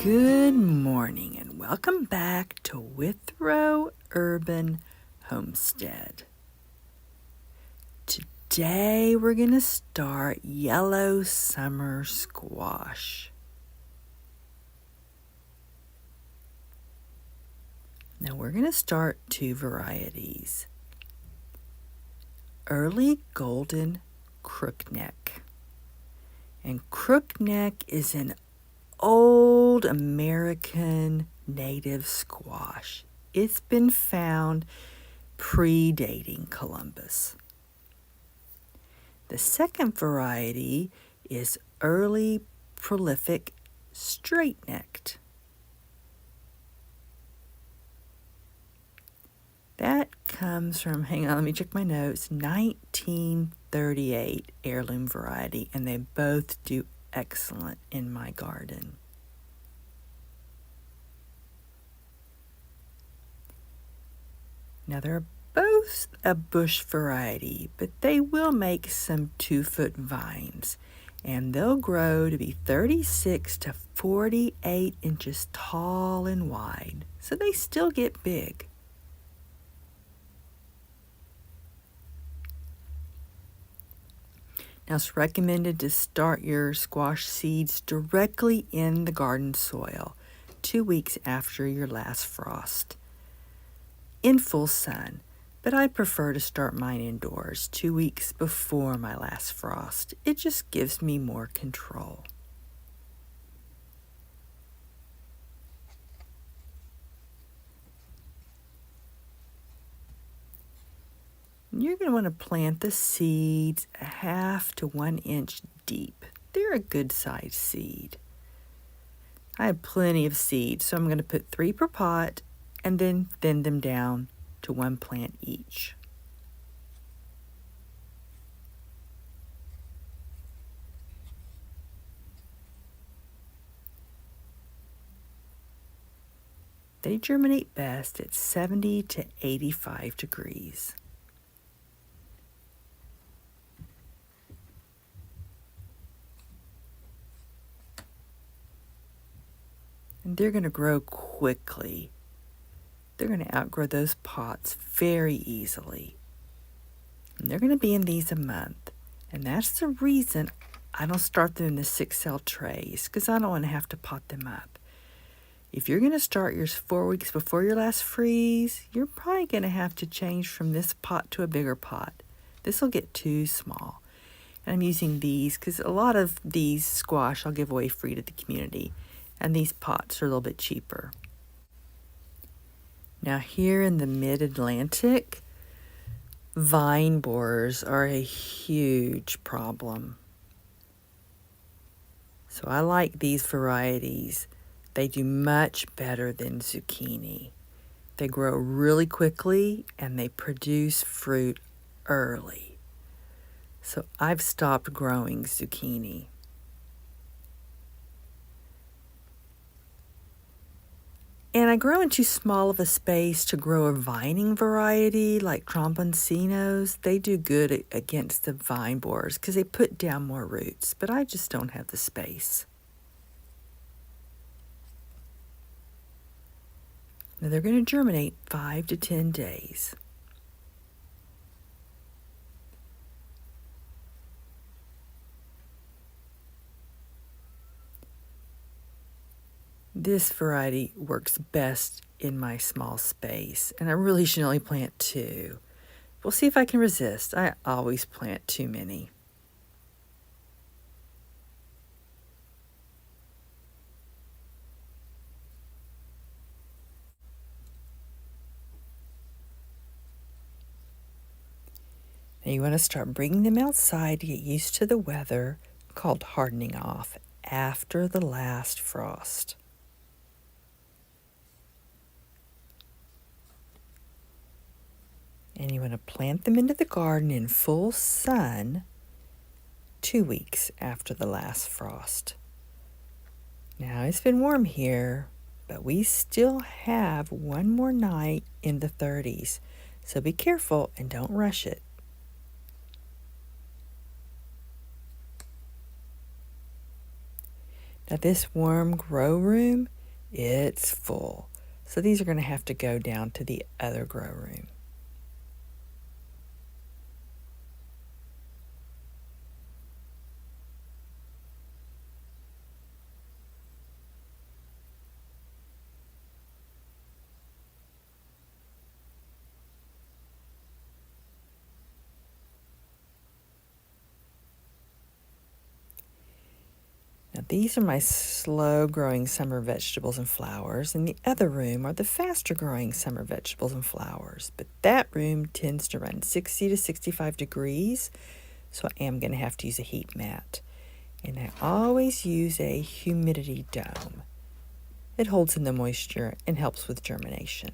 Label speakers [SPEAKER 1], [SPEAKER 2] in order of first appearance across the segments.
[SPEAKER 1] Good morning and welcome back to Withrow Urban Homestead. Today we're going to start yellow summer squash. Now we're going to start two varieties. Early golden crookneck. And crookneck is an old American native squash. It's been found predating Columbus. The second variety is early prolific straight-necked. That comes from, hang on, let me check my notes, 1938 heirloom variety, and they both do excellent in my garden. Now they're both a bush variety, but they will make some 2-foot vines, and they'll grow to be 36 to 48 inches tall and wide, so they still get big. Now it's recommended to start your squash seeds directly in the garden soil 2 weeks after your last frost, in full sun, but I prefer to start mine indoors 2 weeks before my last frost. It just gives me more control. You're going to want to plant the seeds 1/2 to 1 inch deep. They're a good sized seed. I have plenty of seeds, so I'm going to put 3 per pot and then thin them down to 1 plant each. They germinate best at 70 to 85 degrees. And they're going to grow quickly. They're going to outgrow those pots very easily. And they're going to be in these a month. And that's the reason I don't start them in the 6-cell trays, because I don't want to have to pot them up. If you're going to start yours 4 weeks before your last freeze, you're probably going to have to change from this pot to a bigger pot. This will get too small. And I'm using these because a lot of these squash I'll give away free to the community. And these pots are a little bit cheaper. Now here in the mid-Atlantic, vine borers are a huge problem. So I like these varieties. They do much better than zucchini. They grow really quickly and they produce fruit early. So I've stopped growing zucchini. And I grow in too small of a space to grow a vining variety like tromboncinos. They do good against the vine borers because they put down more roots, but I just don't have the space. Now they're going to germinate 5 to 10 days. This variety works best in my small space, and I really should only plant 2. We'll see if I can resist. I always plant too many. Now you want to start bringing them outside to get used to the weather, called hardening off, after the last frost. And you want to plant them into the garden in full sun 2 weeks after the last frost. Now it's been warm here, but we still have one more night in the 30s, so be careful and don't rush it. Now this warm grow room, it's full. So these are going to have to go down to the other grow room. Now these are my slow-growing summer vegetables and flowers. In the other room are the faster-growing summer vegetables and flowers. But that room tends to run 60 to 65 degrees, so I am going to have to use a heat mat. And I always use a humidity dome. It holds in the moisture and helps with germination.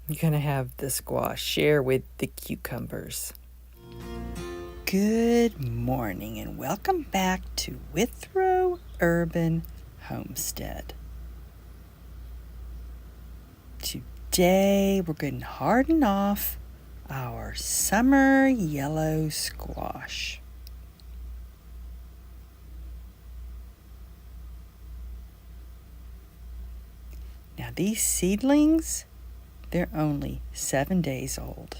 [SPEAKER 1] You're going to have the squash share with the cucumbers. Good morning and welcome back to Withrow Urban Homestead. Today we're going to harden off our summer yellow squash. Now these seedlings, they're only 7 days old.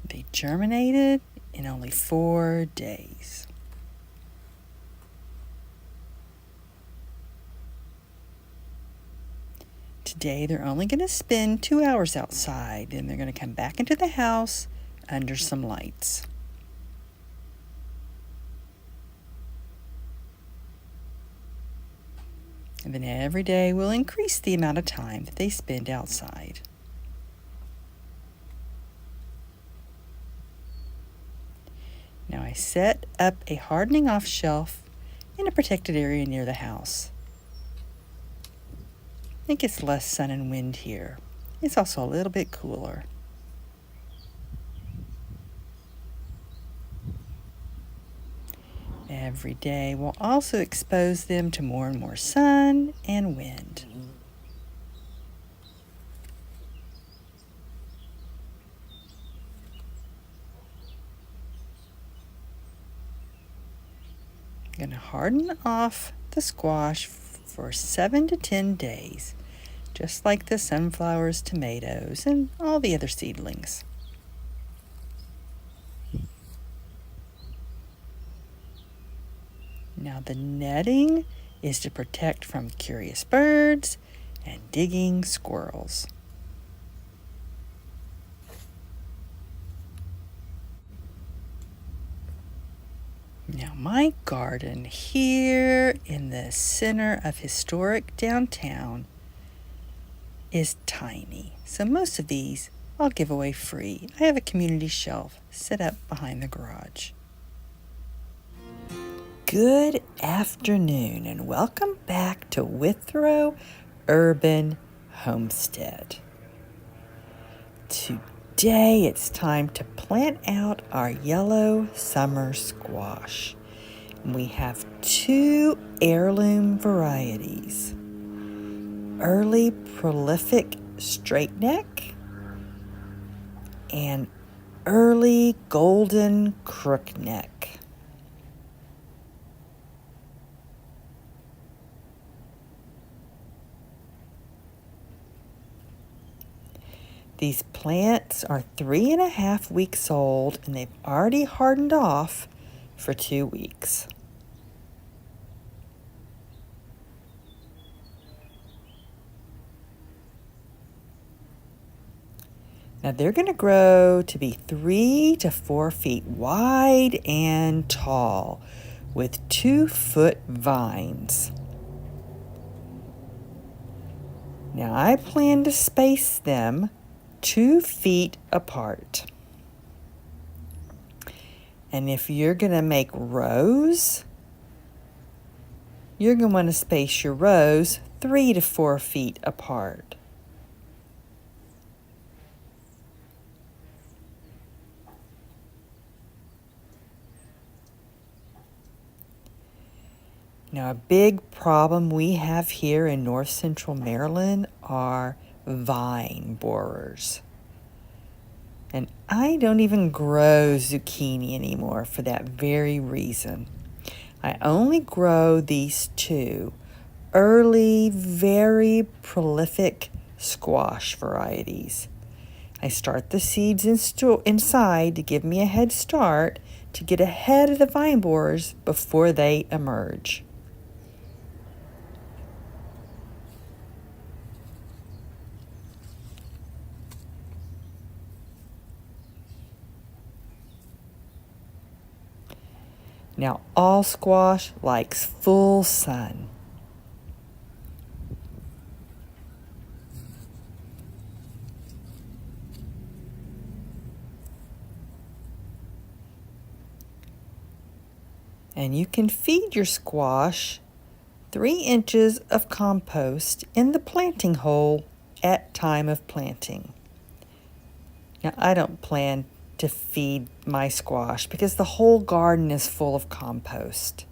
[SPEAKER 1] They germinated in only 4 days. Today they're only going to spend 2 hours outside, and they're going to come back into the house under some lights. And then every day we'll increase the amount of time that they spend outside. Now I set up a hardening off shelf in a protected area near the house. It gets less sun and wind here. It's also a little bit cooler. Every day we'll also expose them to more and more sun and wind. I'm going to harden off the squash for 7 to 10 days, just like the sunflowers, tomatoes, and all the other seedlings. Now the netting is to protect from curious birds and digging squirrels. Now my garden here in the center of historic downtown is tiny, so most of these I'll give away free. I have a community shelf set up behind the garage. Good afternoon and welcome back to Withrow Urban Homestead. Today it's time to plant out our yellow summer squash. We have 2 heirloom varieties. Early prolific straight neck and early golden crook neck. These plants are 3.5 weeks old and they've already hardened off for 2 weeks. Now they're going to grow to be 3 to 4 feet wide and tall with 2-foot vines. Now I plan to space them 2 feet apart. And if you're going to make rows, you're going to want to space your rows 3 to 4 feet apart. Now, a big problem we have here in north central Maryland are vine borers. And I don't even grow zucchini anymore for that very reason. I only grow these 2 early, very prolific squash varieties. I start the seeds inside to give me a head start to get ahead of the vine borers before they emerge. Now, all squash likes full sun. And you can feed your squash 3 inches of compost in the planting hole at time of planting. Now, I don't plan to feed my squash because the whole garden is full of compost.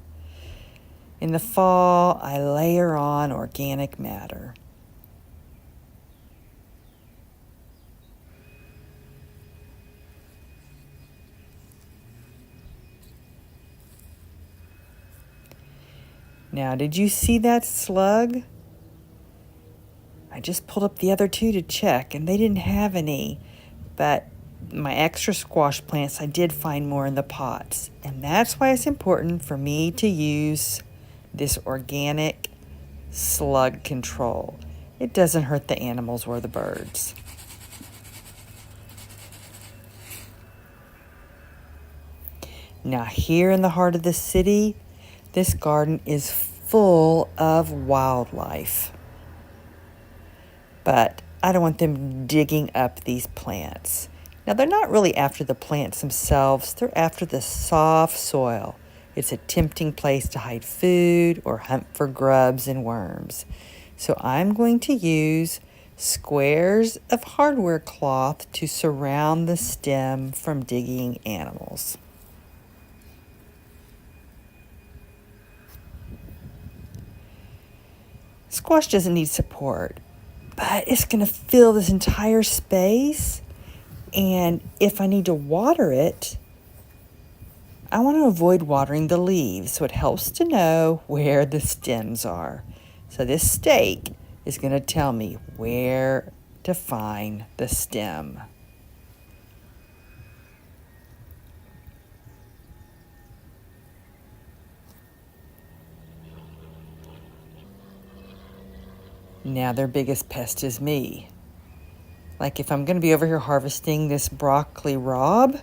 [SPEAKER 1] In the fall, I layer on organic matter. Now, did you see that slug? I just pulled up the other 2 to check, and they didn't have any. But my extra squash plants, I did find more in the pots. And that's why it's important for me to use this organic slug control. It doesn't hurt the animals or the birds. Now, here in the heart of the city, this garden is full of wildlife. But I don't want them digging up these plants. Now, they're not really after the plants themselves. They're after the soft soil. It's a tempting place to hide food or hunt for grubs and worms. So I'm going to use squares of hardware cloth to surround the stem from digging animals. Squash doesn't need support, but it's going to fill this entire space. And if I need to water it, I want to avoid watering the leaves, so it helps to know where the stems are. So this stake is going to tell me where to find the stem. Now their biggest pest is me. Like if I'm going to be over here harvesting this broccoli rabe,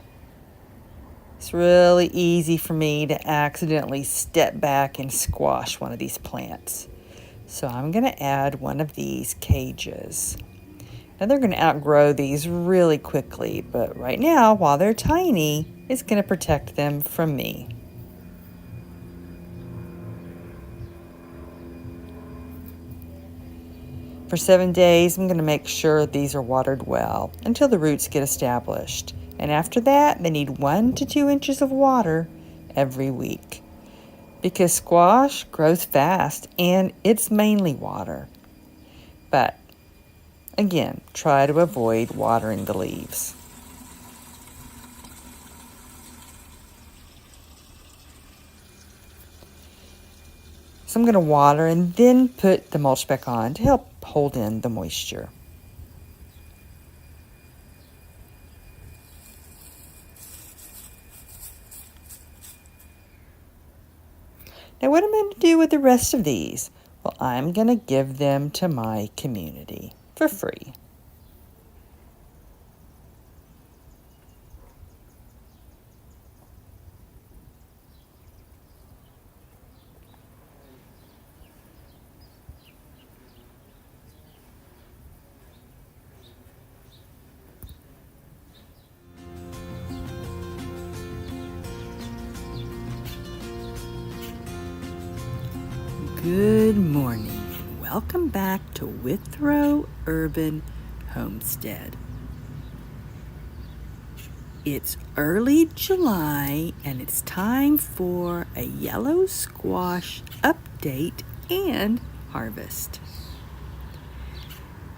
[SPEAKER 1] it's really easy for me to accidentally step back and squash one of these plants. So I'm going to add one of these cages. Now they're going to outgrow these really quickly, but right now, while they're tiny, it's going to protect them from me. For 7 days, I'm going to make sure these are watered well until the roots get established. And after that, they need 1 to 2 inches of water every week. Because squash grows fast and it's mainly water. But again, try to avoid watering the leaves. So I'm going to water and then put the mulch back on to help hold in the moisture. Now what am I going to do with the rest of these? Well, I'm going to give them to my community for free. Good morning. Welcome back to Withrow Urban Homestead. It's early July and it's time for a yellow squash update and harvest.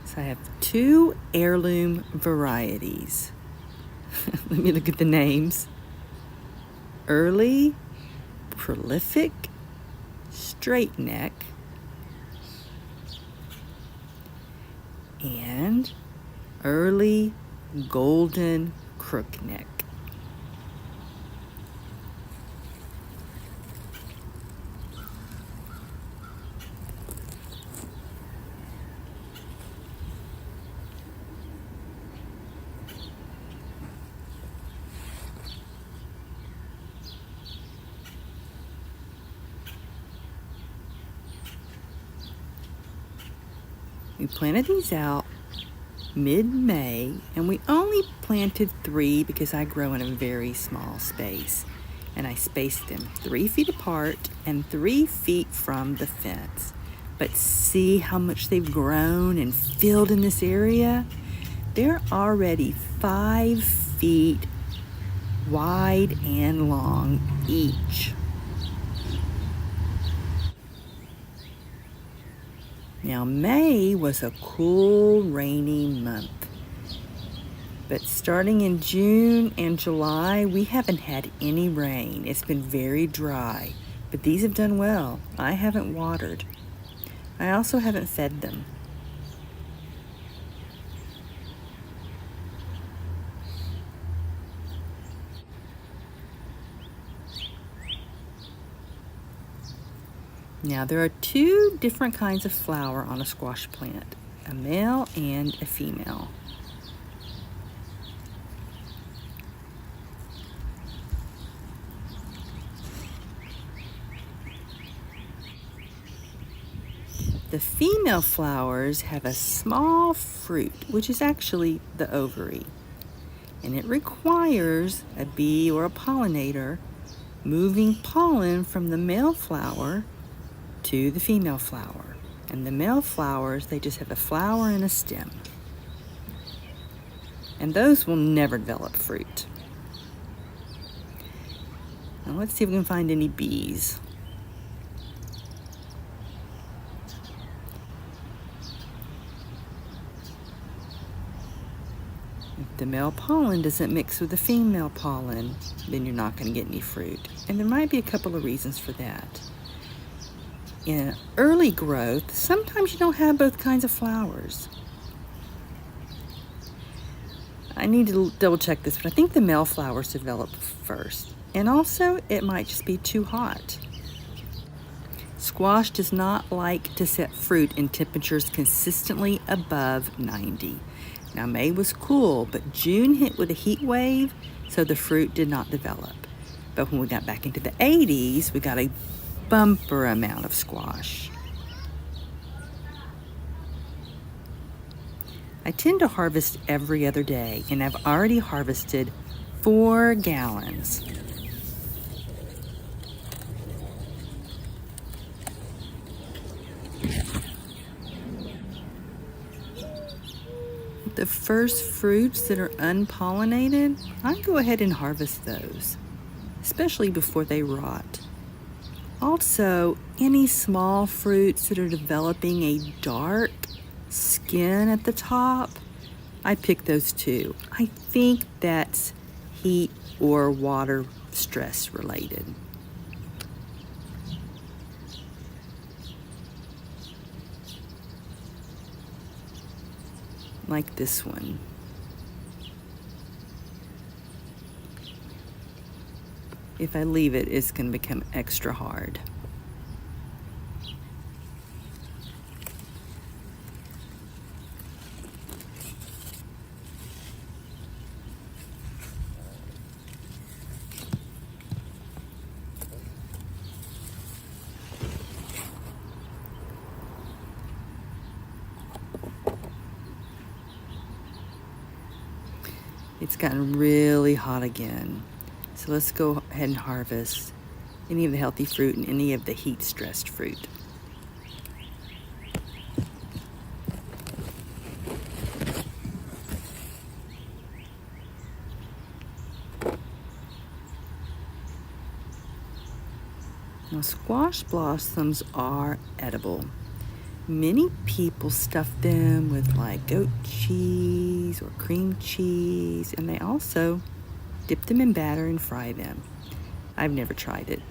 [SPEAKER 1] So I have two heirloom varieties. Let me look at the names. Early Prolific Straight Neck and Early Golden Crook Neck. We planted these out mid-May, and we only planted 3 because I grow in a very small space. And I spaced them 3 feet apart and 3 feet from the fence. But see how much they've grown and filled in this area? They're already 5 feet wide and long each. Now, May was a cool, rainy month. But starting in June and July, we haven't had any rain. It's been very dry. But these have done well. I haven't watered. I also haven't fed them. Now, there are 2 different kinds of flower on a squash plant, a male and a female. The female flowers have a small fruit, which is actually the ovary, and it requires a bee or a pollinator moving pollen from the male flower to the female flower. And the male flowers, they just have a flower and a stem. And those will never develop fruit. Now let's see if we can find any bees. If the male pollen doesn't mix with the female pollen, then you're not going to get any fruit. And there might be a couple of reasons for that. In early growth, sometimes you don't have both kinds of flowers. I need to double check this, but I think the male flowers develop first. And also, it might just be too hot. Squash does not like to set fruit in temperatures consistently above 90. Now, May was cool, but June hit with a heat wave, so the fruit did not develop. But when we got back into the 80s, we got a bumper amount of squash. I tend to harvest every other day, and I've already harvested 4 gallons. The first fruits that are unpollinated, I go ahead and harvest those, especially before they rot. Also, any small fruits that are developing a dark skin at the top, I pick those too. I think that's heat or water stress related. Like this one. If I leave it, it's going to become extra hard. It's gotten really hot again. So let's go ahead and harvest any of the healthy fruit and any of the heat-stressed fruit. Now, squash blossoms are edible. Many people stuff them with like goat cheese or cream cheese, and they also dip them in batter and fry them. I've never tried it.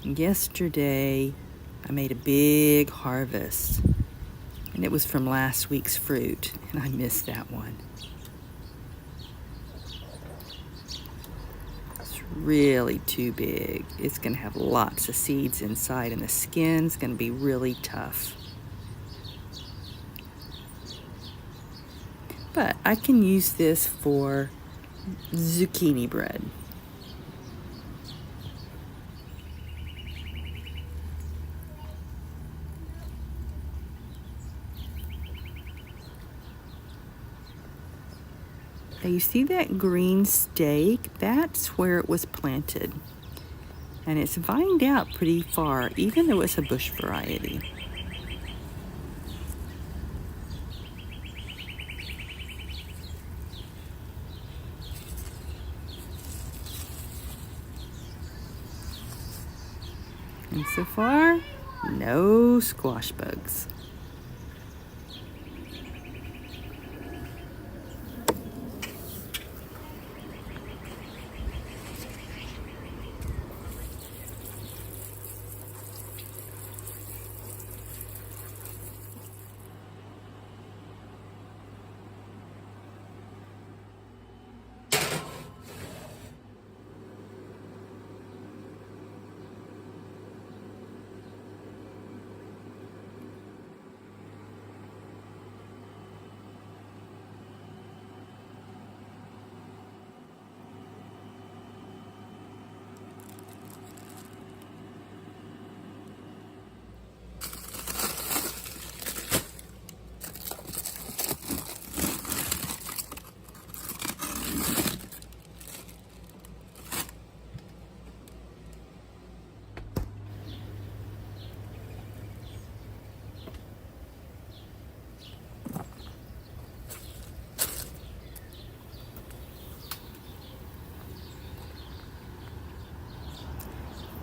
[SPEAKER 1] Yesterday, I made a big harvest, and it was from last week's fruit, and I missed that one. It's really too big. It's going to have lots of seeds inside, and the skin's going to be really tough. But I can use this for zucchini bread. Now you see that green stake? That's where it was planted. And it's vined out pretty far, even though it's a bush variety. And so far, no squash bugs.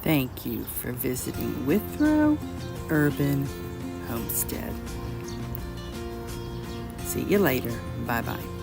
[SPEAKER 1] Thank you for visiting Withrow Urban Homestead. See you later. Bye-bye.